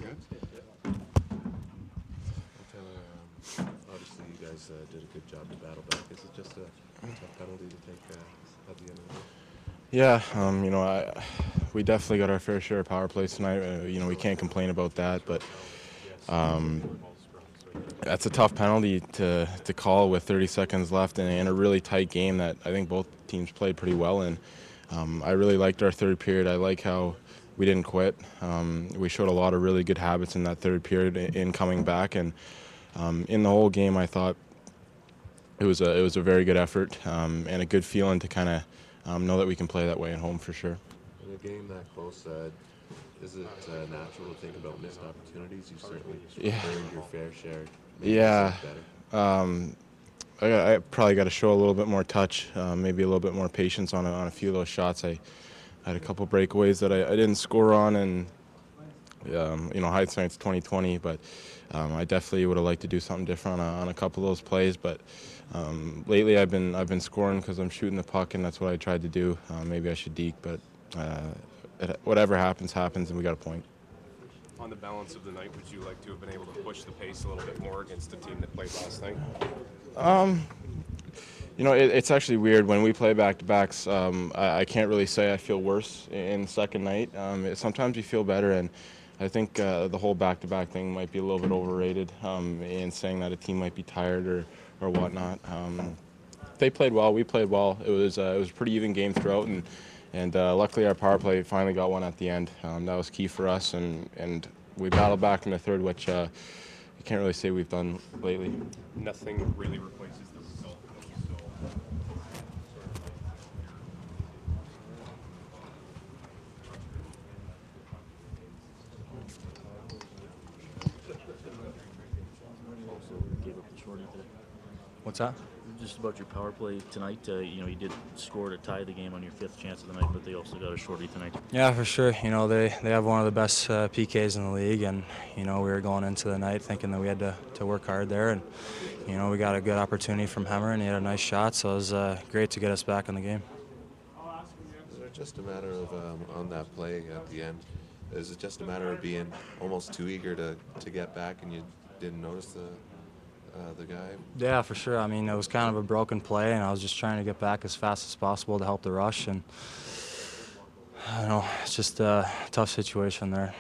good. Taylor, obviously you guys did a good job to battle back. Is it just a tough penalty to take at the end of the game? Yeah, we definitely got our fair share of power plays tonight. We can't complain about that, but that's a tough penalty to call with 30 seconds left in a really tight game that I think both teams played pretty well in. I really liked our third period. I like how we didn't quit. We showed a lot of really good habits in that third period in coming back, and in the whole game, I thought it was a very good effort and a good feeling to kind of know that we can play that way at home for sure. In a game that close, is it natural to think about missed opportunities? You certainly earned your fair share. Yeah. I probably got to show a little bit more touch, maybe a little bit more patience on a few of those shots. I had a couple breakaways that I didn't score on, and hindsight's 20/20. But I definitely would have liked to do something different on a couple of those plays. But lately, I've been scoring because I'm shooting the puck, and that's what I tried to do. Maybe I should deke, but whatever happens, and we got a point. On the balance of the night, would you like to have been able to push the pace a little bit more against the team that played last night? It's actually weird when we play back-to-backs. I can't really say I feel worse in the second night. Sometimes you feel better, and I think the whole back-to-back thing might be a little bit overrated in saying that a team might be tired or whatnot. They played well. We played well. It was a pretty even game throughout, and luckily our power play finally got one at the end. That was key for us, and we battled back in the third, which you can't really say we've done lately. Nothing really replaces the result. What's that? Just about your power play tonight. You did score to tie the game on your fifth chance of the night, but they also got a shorty tonight. Yeah, for sure. They have one of the best PKs in the league, and we were going into the night thinking that we had to work hard there, and we got a good opportunity from Hemmer, and he had a nice shot, so it was great to get us back in the game. Is it just a matter of on that play at the end? Is it just a matter of being almost too eager to get back, and you didn't notice the guy? Yeah, for sure. I mean, it was kind of a broken play, and I was just trying to get back as fast as possible to help the rush, and it's just a tough situation there.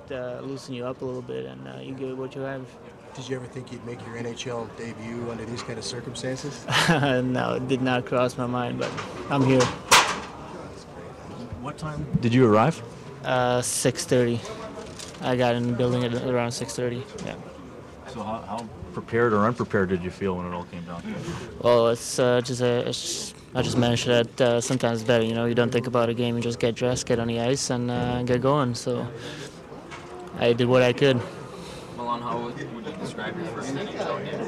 That loosen you up a little bit, and you give it what you have. Did you ever think you'd make your NHL debut under these kind of circumstances? No, it did not cross my mind, but I'm here. What time did you arrive? 6:30. I got in the building at around 6:30. Yeah. So how prepared or unprepared did you feel when it all came down to it? Well, I just mentioned that sometimes it's better. You don't think about a game. You just get dressed, get on the ice, and get going. So I did what I could. Milan, how would you describe your first innings out here?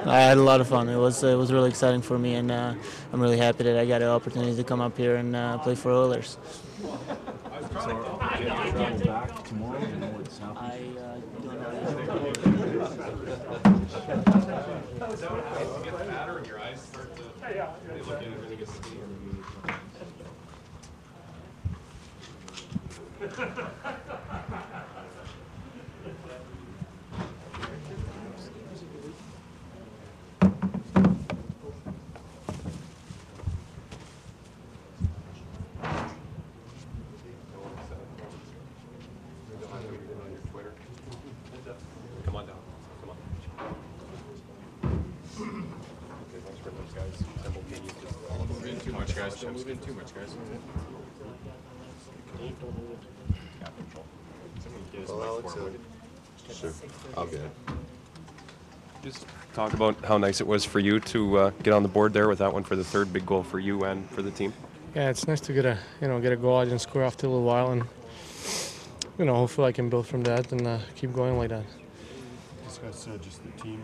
I had a lot of fun. It was really exciting for me, and I'm really happy that I got an opportunity to come up here and play for Oilers. So do you have to travel back tomorrow? Do you know what's happening? I don't know. You get the batter and your eyes start to look at everything you see. Come on down. Come on. Okay, thanks for those guys. Moving too much, guys. Moving too much, guys. Well, Alex, sure. I'll get it. Just talk about how nice it was for you to get on the board there with that one for the third big goal for you and for the team. Yeah, it's nice to get a goal. I didn't score after a little while, and hopefully I can build from that and keep going like that. This guy's just the team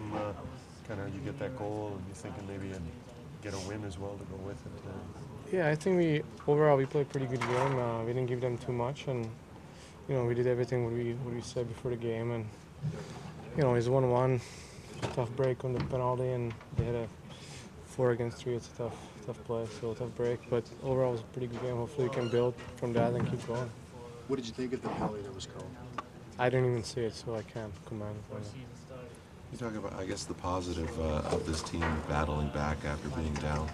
kind of you get that goal and you're thinking maybe you'd get a win as well to go with it? Yeah, I think overall we played a pretty good game. We didn't give them too much, and we did everything what we said before the game. And it's 1-1, tough break on the penalty, and they had a 4 against 3. It's a tough play, so tough break. But overall, it was a pretty good game. Hopefully, we can build from that and keep going. What did you think of the penalty that was called? I didn't even see it, so I can't comment on it. You talk about, I guess, the positive of this team battling back after being down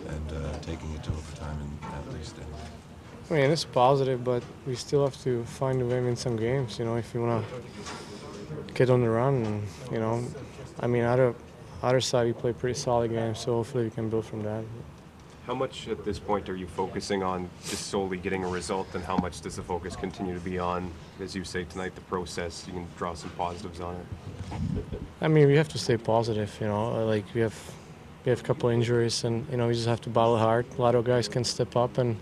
and taking it to overtime and at least. I mean, it's positive, but we still have to find a way in some games. If you want to get on the run, and I mean, other side we play pretty solid games, so hopefully we can build from that. How much at this point are you focusing on just solely getting a result, and how much does the focus continue to be on, as you say tonight, the process? You can draw some positives on it. I mean, we have to stay positive. Like we have a couple injuries, and we just have to battle hard. A lot of guys can step up and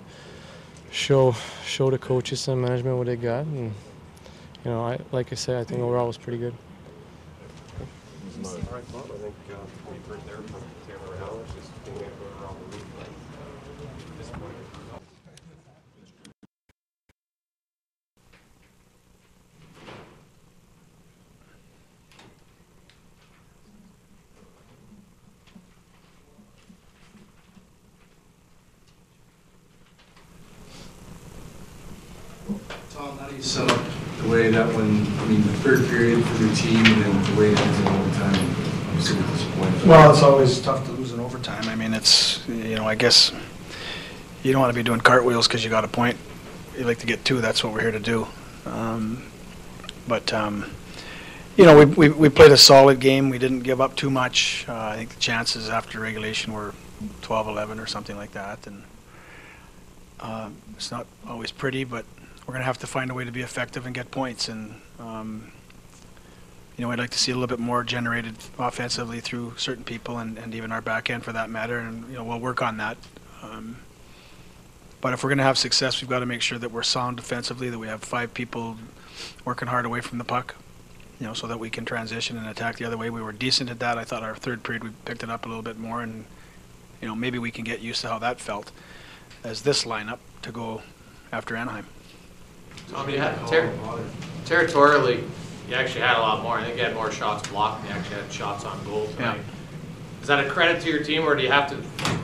show the coaches and management what they got, and like I said, I think overall it was pretty good. All right, Bob, I think we've heard there from Taylor Hallis, just being able to go around the league. Disappointed. Tom, how do you sum up the way that the third period for your team and then the way it ends in overtime? Obviously, we're disappointed. Well, it's always tough to lose in overtime. I mean, it's, I guess you don't want to be doing cartwheels because you got a point. You like to get 2, that's what we're here to do. We played a solid game. We didn't give up too much. I think the chances after regulation were 12-11 or something like that. And it's not always pretty, but we're going to have to find a way to be effective and get points. And, I'd like to see a little bit more generated offensively through certain people and even our back end for that matter. And, we'll work on that. But if we're going to have success, we've got to make sure that we're sound defensively, that we have 5 people working hard away from the puck, so that we can transition and attack the other way. We were decent at that. I thought our third period we picked it up a little bit more, and, maybe we can get used to how that felt as this lineup to go after Anaheim. Tom, you had territorially, you actually had a lot more. I think you had more shots blocked than you actually had shots on goal tonight. Yeah. Is that a credit to your team, or do you have to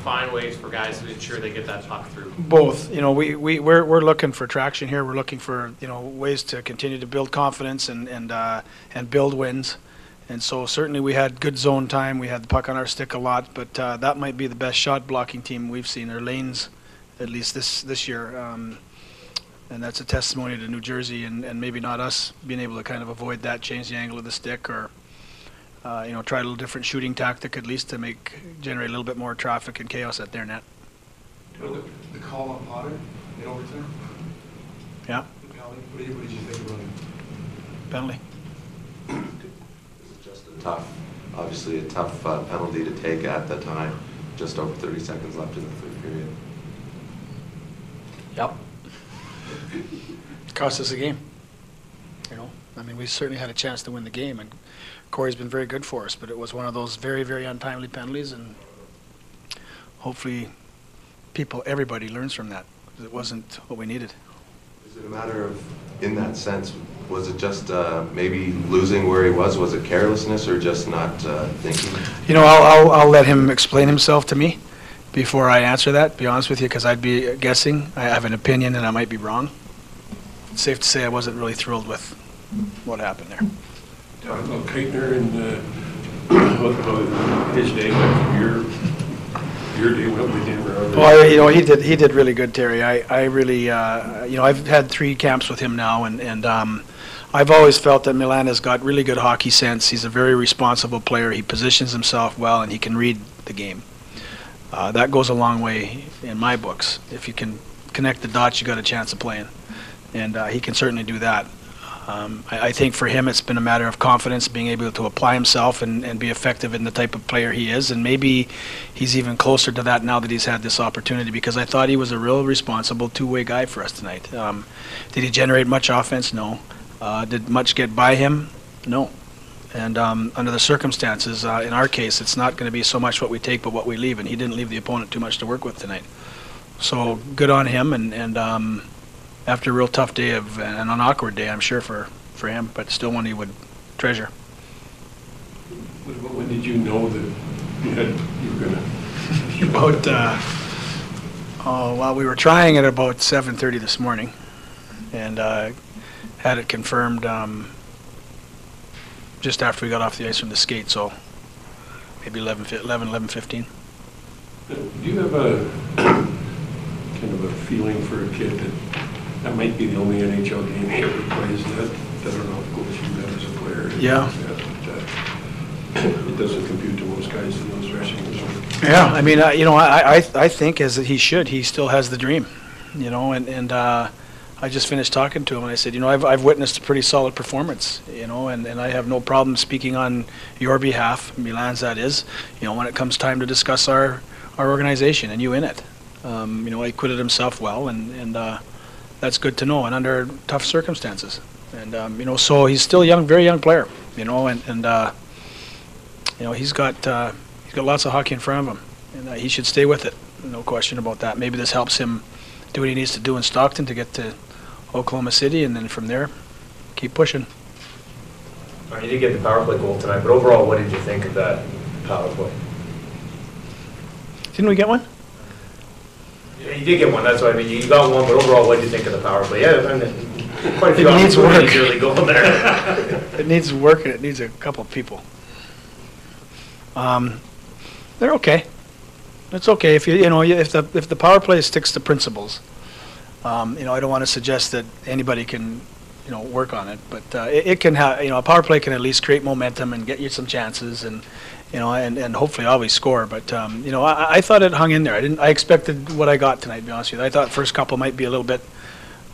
find ways for guys to ensure they get that puck through? Both. We're looking for traction here. We're looking for ways to continue to build confidence and build wins. And so certainly we had good zone time. We had the puck on our stick a lot, but that might be the best shot blocking team we've seen. Their lanes, at least this year. And that's a testimony to New Jersey and maybe not us being able to kind of avoid that, change the angle of the stick, or try a little different shooting tactic at least to generate a little bit more traffic and chaos at their net. The call on Potter in overtime? Yeah. The penalty? What did you think about it? Penalty. Just obviously a tough penalty to take at the time. Just over 30 seconds left in the third period. Yep. Cost us a game. We certainly had a chance to win the game, and Corey's been very good for us, but it was one of those very, very untimely penalties, and hopefully everybody learns from that, because it wasn't what we needed. Is it a matter of, in that sense, was it just maybe losing where he was? Was it carelessness or just not thinking? I'll let him explain himself to me before I answer that, be honest with you, because I'd be guessing. I have an opinion and I might be wrong. It's safe to say I wasn't really thrilled with what happened there. Talk about Keitner and his day went from your day went with him. Well, he did really good, Terry. I really, I've had 3 camps with him now, and I've always felt that Milan has got really good hockey sense. He's a very responsible player. He positions himself well, and he can read the game. That goes a long way in my books. If you can connect the dots, you got a chance of playing, and he can certainly do that. I think for him it's been a matter of confidence, being able to apply himself and be effective in the type of player he is, and maybe he's even closer to that now that he's had this opportunity, because I thought he was a real responsible two-way guy for us tonight. Did he generate much offense? No. Did much get by him? No. And under the circumstances, in our case, it's not going to be so much what we take but what we leave, and he didn't leave the opponent too much to work with tonight. So good on him, and after a real tough day and an awkward day, I'm sure, for him, but still one he would treasure. When did you know that you were going to? Well, we were trying at about 7:30 this morning, and had it confirmed just after we got off the ice from the skate, so maybe 11:15. Do you have a kind of a feeling for a kid that might be the only NHL game he ever plays? That I don't know if it goes through that as a player. Yeah. It doesn't compute to most guys in those dressing rooms. Yeah, I mean, I think as he should. He still has the dream, and I just finished talking to him, and I said, I've witnessed a pretty solid performance, and I have no problem speaking on your behalf, Milan's that is, when it comes time to discuss our organization and you in it. He acquitted himself well, and that's good to know, and under tough circumstances. And, so he's still a very young player, and he's got lots of hockey in front of him, and he should stay with it, no question about that. Maybe this helps him do what he needs to do in Stockton to get to Oklahoma City, and then from there, keep pushing. You did get the power play goal tonight, but overall, what did you think of that power play? Didn't we get one? Yeah, you did get one, that's what I mean. You got one, but overall, what did you think of the power play? Yeah, I mean, quite a few It needs work. opportunities early going there. It needs work, and it needs a couple of people. They're okay. It's okay if if the power play sticks to principles. I don't want to suggest that anybody can, work on it, but it can have, a power play can at least create momentum and get you some chances, and and hopefully always score. But I thought it hung in there. I expected what I got tonight, to be honest with you. I thought the first couple might be a bit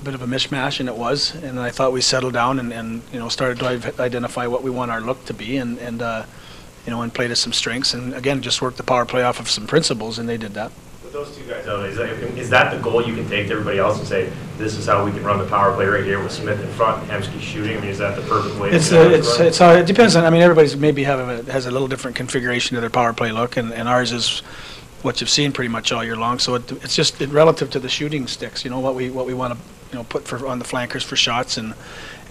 of a mishmash, and it was. And I thought we settled down and started to identify what we want our look to be, and play to some strengths, and again just work the power play off of some principles, and they did that. With those two guys, though, is that the goal you can take to everybody else and say, this is how we can run the power play right here with Smith in front and Hemsky shooting? I mean, is that the perfect way? It's how it depends on. I mean, everybody's maybe has a little different configuration to their power play look, and ours is what you've seen pretty much all year long. So it's just relative to the shooting sticks. What we want to put on the flankers for shots, and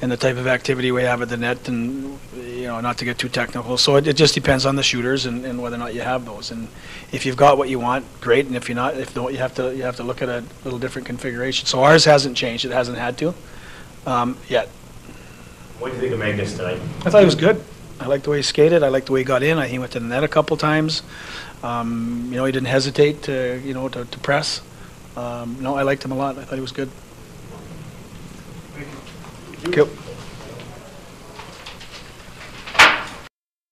the type of activity we have at the net, and not to get too technical. So it just depends on the shooters and whether or not you have those. And if you've got what you want, great. And if you're not, if not, you have to look at a little different configuration. So ours hasn't changed. It hasn't had to yet. What do you think of Magnus tonight? I thought he was good. I liked the way he skated. I liked the way he got in. I think he went to the net a couple times. He didn't hesitate to to press. No, I liked him a lot. I thought he was good. Thank you.